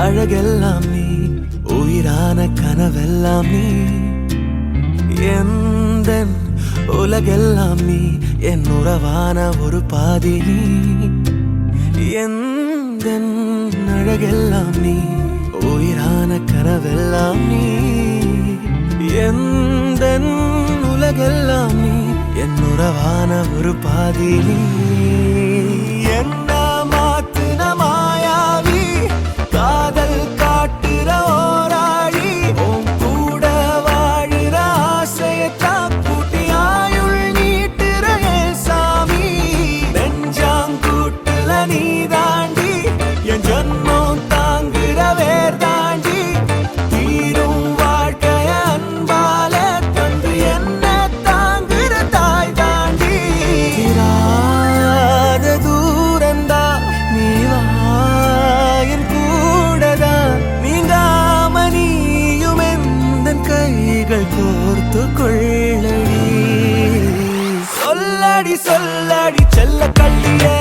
அழகெல்லாம் நீ, உயிரான கனவெல்லாம் நீ, எந்தன் உலகெல்லாம் நீ, என் உறவான ஒரு பாதி நீ, எந்தன் அழகெல்லாம் நீ, உயிரான கனவெல்லாம் நீ, எந்தன் உலகெல்லாம் நீ, என் உறவான ஒரு பாதி நீ. என்ன மாத்துன மாயாவி, காதல் காட்டுற ஓராழி, உன் கூட வாழுற ஆசையத்தான் கூட்டி ஆயுள் நீட்டுற சாமி. நெஞ்சாங்கூட்டுல நீ தாண்டி, என் ஜன்மம் தாங்குற வேர் தாண்டி, தீரும் வாழ்க்கைய அன்பால தந்து என்ன தாங்குற தாய் தாண்டி. தீராத தூரந்தா நீ வா என் கூடதா, நீங்காம நீயும் எந்தன் கைகள் கோர்த்து கொள்ளடி. சொல்லடி சொல்லடி செல்ல கள்ளியே,